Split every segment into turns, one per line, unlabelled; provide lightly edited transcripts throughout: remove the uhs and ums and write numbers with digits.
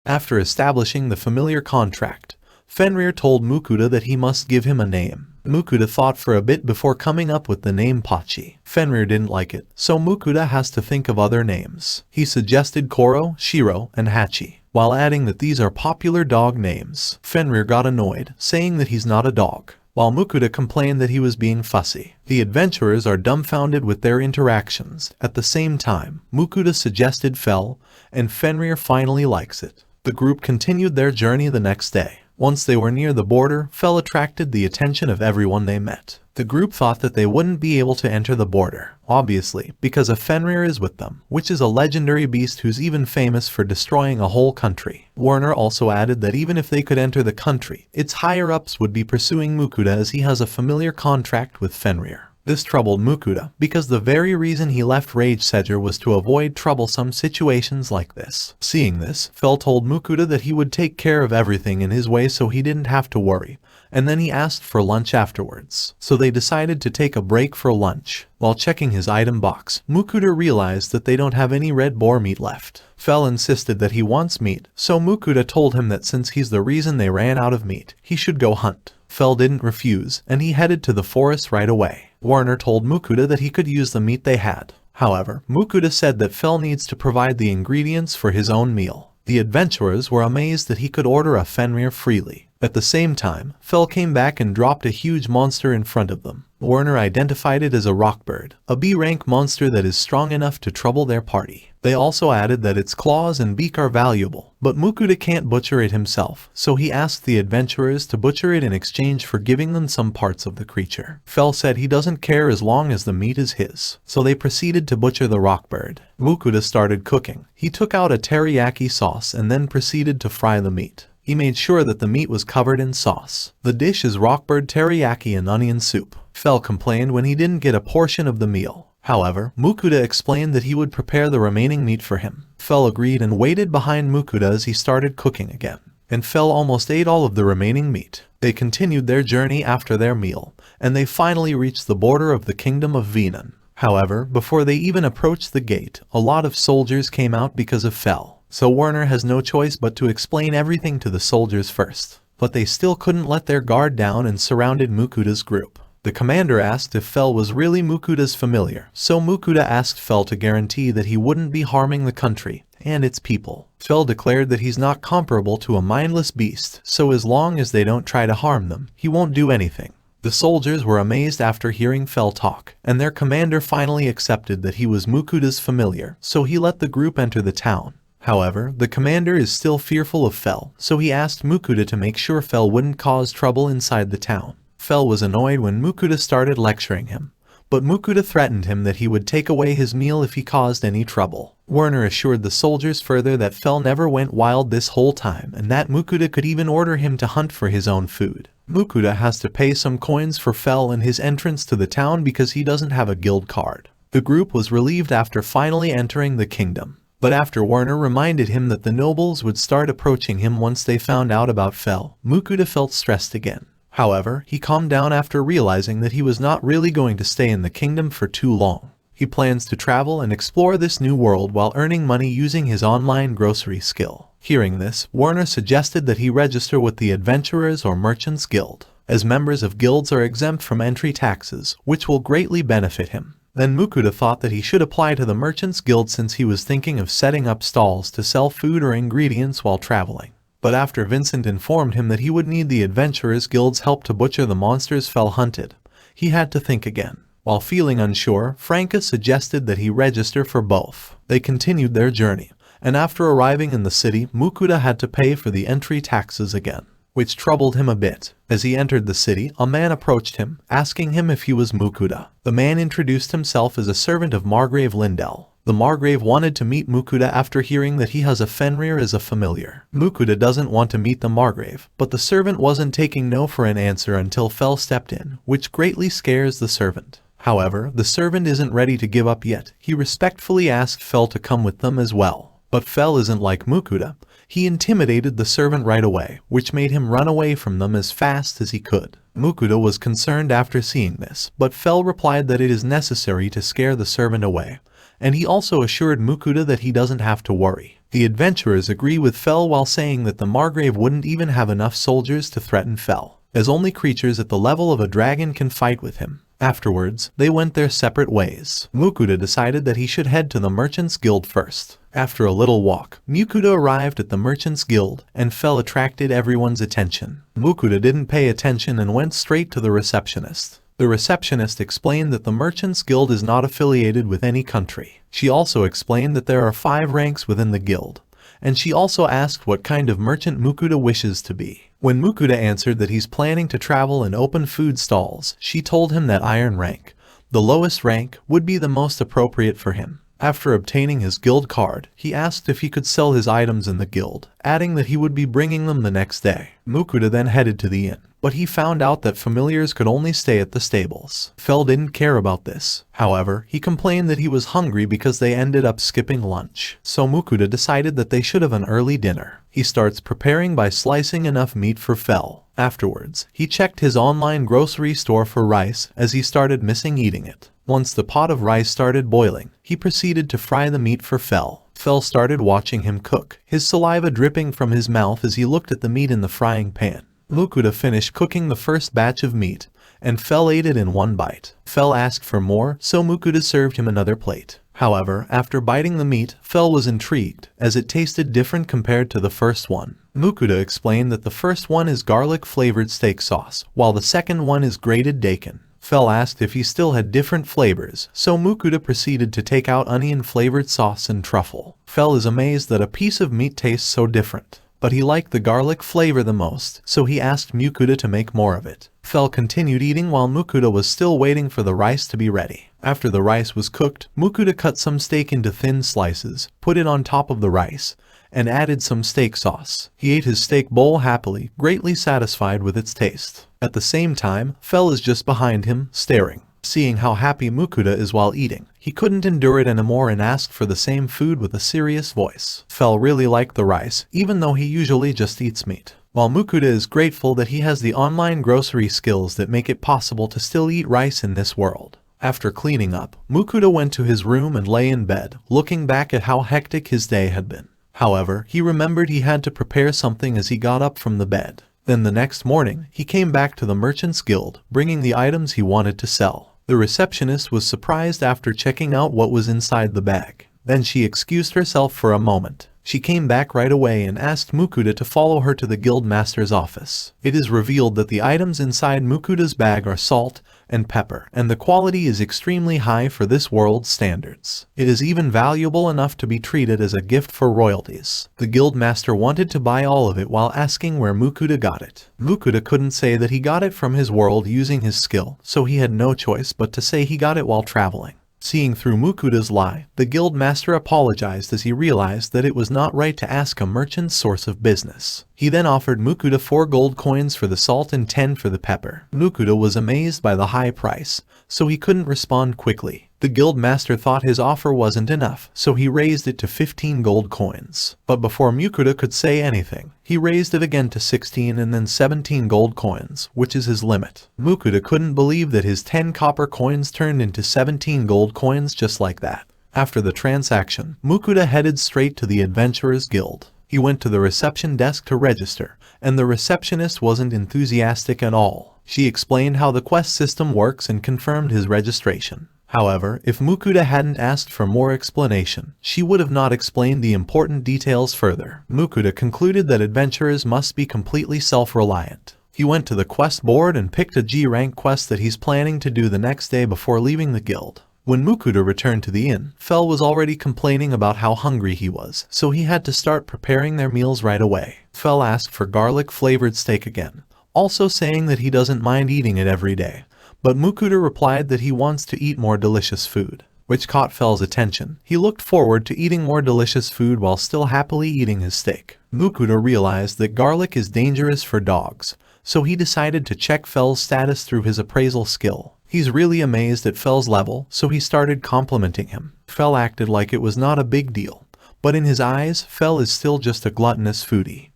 After establishing the familiar contract, Fenrir told Mukuda that he must give him a name. Mukuda thought for a bit before coming up with the name Pachi. Fenrir didn't like it, so Mukuda has to think of other names. He suggested Koro, Shiro, and Hachi, while adding that these are popular dog names. Fenrir got annoyed, saying that he's not a dog, while Mukuda complained that he was being fussy. The adventurers are dumbfounded with their interactions. At the same time, Mukuda suggested Fel, and Fenrir finally likes it. The group continued their journey the next day. Once they were near the border, Fel attracted the attention of everyone they met. The group thought that they wouldn't be able to enter the border, obviously, because a Fenrir is with them, which is a legendary beast who's even famous for destroying a whole country. Warner also added that even if they could enter the country, its higher-ups would be pursuing Mukuda as he has a familiar contract with Fenrir. This troubled Mukuda, because the very reason he left Rage Seger was to avoid troublesome situations like this. Seeing this, Fel told Mukuda that he would take care of everything in his way so he didn't have to worry, and then he asked for lunch afterwards. So they decided to take a break for lunch. While checking his item box, Mukuda realized that they don't have any red boar meat left. Fel insisted that he wants meat, so Mukuda told him that since he's the reason they ran out of meat, he should go hunt. Fel didn't refuse, and he headed to the forest right away. Warner told Mukuda that he could use the meat they had. However, Mukuda said that Fel needs to provide the ingredients for his own meal. The adventurers were amazed that he could order a Fenrir freely. At the same time, Fel came back and dropped a huge monster in front of them. Warner identified it as a rockbird, a B-rank monster that is strong enough to trouble their party. They also added that its claws and beak are valuable, but Mukuda can't butcher it himself, so he asked the adventurers to butcher it in exchange for giving them some parts of the creature. Fel said he doesn't care as long as the meat is his, so they proceeded to butcher the rockbird. Mukuda started cooking. He took out a teriyaki sauce and then proceeded to fry the meat. He made sure that the meat was covered in sauce. The dish is rockbird teriyaki and onion soup. Fel complained when he didn't get a portion of the meal. However, Mukuda explained that he would prepare the remaining meat for him. Fel agreed and waited behind Mukuda as he started cooking again. And Fel almost ate all of the remaining meat. They continued their journey after their meal, and they finally reached the border of the kingdom of Venan. However, before they even approached the gate, a lot of soldiers came out because of Fel. So Warner has no choice but to explain everything to the soldiers first. But they still couldn't let their guard down and surrounded Mukuda's group. The commander asked if Fel was really Mukuda's familiar, so Mukuda asked Fel to guarantee that he wouldn't be harming the country and its people. Fel declared that he's not comparable to a mindless beast, so as long as they don't try to harm them, he won't do anything. The soldiers were amazed after hearing Fel talk, and their commander finally accepted that he was Mukuda's familiar, so he let the group enter the town. However, the commander is still fearful of Fel, so he asked Mukuda to make sure Fel wouldn't cause trouble inside the town. Fel was annoyed when Mukuda started lecturing him, but Mukuda threatened him that he would take away his meal if he caused any trouble. Warner assured the soldiers further that Fel never went wild this whole time and that Mukuda could even order him to hunt for his own food. Mukuda has to pay some coins for Fel and his entrance to the town because he doesn't have a guild card. The group was relieved after finally entering the kingdom. But after Warner reminded him that the nobles would start approaching him once they found out about Fel, Mukuda felt stressed again. However, he calmed down after realizing that he was not really going to stay in the kingdom for too long. He plans to travel and explore this new world while earning money using his online grocery skill. Hearing this, Warner suggested that he register with the Adventurers or Merchants Guild, as members of guilds are exempt from entry taxes, which will greatly benefit him. Then Mukuda thought that he should apply to the Merchants Guild since he was thinking of setting up stalls to sell food or ingredients while traveling. But after Vincent informed him that he would need the Adventurers Guild's help to butcher the monsters Fel hunted, he had to think again. While feeling unsure, Franca suggested that he register for both. They continued their journey, and after arriving in the city, Mukuda had to pay for the entry taxes again, which troubled him a bit. As he entered the city, a man approached him, asking him if he was Mukuda. The man introduced himself as a servant of Margrave Lindell. The Margrave wanted to meet Mukuda after hearing that he has a Fenrir as a familiar. Mukuda doesn't want to meet the Margrave, but the servant wasn't taking no for an answer until Fel stepped in, which greatly scares the servant. However, the servant isn't ready to give up yet. He respectfully asked Fel to come with them as well. But Fel isn't like Mukuda. He intimidated the servant right away, which made him run away from them as fast as he could. Mukuda was concerned after seeing this, but Fel replied that it is necessary to scare the servant away, and he also assured Mukuda that he doesn't have to worry. The adventurers agree with Fel while saying that the Margrave wouldn't even have enough soldiers to threaten Fel, as only creatures at the level of a dragon can fight with him. Afterwards, they went their separate ways. Mukuda decided that he should head to the Merchants Guild first. After a little walk, Mukuda arrived at the Merchants Guild, and Fel attracted everyone's attention. Mukuda didn't pay attention and went straight to the receptionist. The receptionist explained that the Merchants Guild is not affiliated with any country. She also explained that there are 5 ranks within the guild, and she also asked what kind of merchant Mukuda wishes to be. When Mukuda answered that he's planning to travel and open food stalls, she told him that Iron rank, the lowest rank, would be the most appropriate for him. After obtaining his guild card, he asked if he could sell his items in the guild, adding that he would be bringing them the next day. Mukuda then headed to the inn, but he found out that familiars could only stay at the stables. Fel didn't care about this. However, he complained that he was hungry because they ended up skipping lunch. So Mukuda decided that they should have an early dinner. He starts preparing by slicing enough meat for Fel. Afterwards, he checked his online grocery store for rice as he started missing eating it. Once the pot of rice started boiling, he proceeded to fry the meat for Fel. Fel started watching him cook, his saliva dripping from his mouth as he looked at the meat in the frying pan. Mukuda finished cooking the first batch of meat, and Fel ate it in one bite. Fel asked for more, so Mukuda served him another plate. However, after biting the meat, Fel was intrigued, as it tasted different compared to the first one. Mukuda explained that the first one is garlic-flavored steak sauce, while the second one is grated daikon. Fel asked if he still had different flavors, so Mukuda proceeded to take out onion-flavored sauce and truffle. Fel is amazed that a piece of meat tastes so different, but he liked the garlic flavor the most, so he asked Mukuda to make more of it. Fel continued eating while Mukuda was still waiting for the rice to be ready. After the rice was cooked, Mukuda cut some steak into thin slices, put it on top of the rice, and added some steak sauce. He ate his steak bowl happily, greatly satisfied with its taste. At the same time, Fel is just behind him, staring. Seeing how happy Mukuda is while eating, he couldn't endure it anymore and asked for the same food with a serious voice. Fel really liked the rice, even though he usually just eats meat. While Mukuda is grateful that he has the online grocery skills that make it possible to still eat rice in this world. After cleaning up, Mukuda went to his room and lay in bed, looking back at how hectic his day had been. However, he remembered he had to prepare something as he got up from the bed. Then the next morning, he came back to the Merchants Guild, bringing the items he wanted to sell. The receptionist was surprised after checking out what was inside the bag. Then she excused herself for a moment. She came back right away and asked Mukuda to follow her to the guild master's office. It is revealed that the items inside Mukuda's bag are salt and pepper, and the quality is extremely high for this world's standards. It is even valuable enough to be treated as a gift for royalties. The guild master wanted to buy all of it while asking where Mukuda got it. Mukuda couldn't say that he got it from his world using his skill, so he had no choice but to say he got it while traveling. Seeing through Mukuda's lie, the guild master apologized as he realized that it was not right to ask a merchant's source of business. He then offered Mukuda 4 gold coins for the salt and 10 for the pepper. Mukuda was amazed by the high price, so he couldn't respond quickly. The guild master thought his offer wasn't enough, so he raised it to 15 gold coins. But before Mukuda could say anything, he raised it again to 16 and then 17 gold coins, which is his limit. Mukuda couldn't believe that his 10 copper coins turned into 17 gold coins just like that. After the transaction, Mukuda headed straight to the Adventurers Guild. He went to the reception desk to register, and the receptionist wasn't enthusiastic at all. She explained how the quest system works and confirmed his registration. However, if Mukuda hadn't asked for more explanation, she would have not explained the important details further. Mukuda concluded that adventurers must be completely self-reliant. He went to the quest board and picked a G-rank quest that he's planning to do the next day before leaving the guild. When Mukuda returned to the inn, Fel was already complaining about how hungry he was, so he had to start preparing their meals right away. Fel asked for garlic-flavored steak again, also saying that he doesn't mind eating it every day. But Mukuda replied that he wants to eat more delicious food, which caught Fel's attention. He looked forward to eating more delicious food while still happily eating his steak. Mukuda realized that garlic is dangerous for dogs, so he decided to check Fel's status through his appraisal skill. He's really amazed at Fel's level, so he started complimenting him. Fel acted like it was not a big deal, but in his eyes, Fel is still just a gluttonous foodie.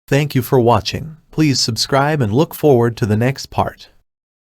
Thank you for watching. Please subscribe and look forward to the next part.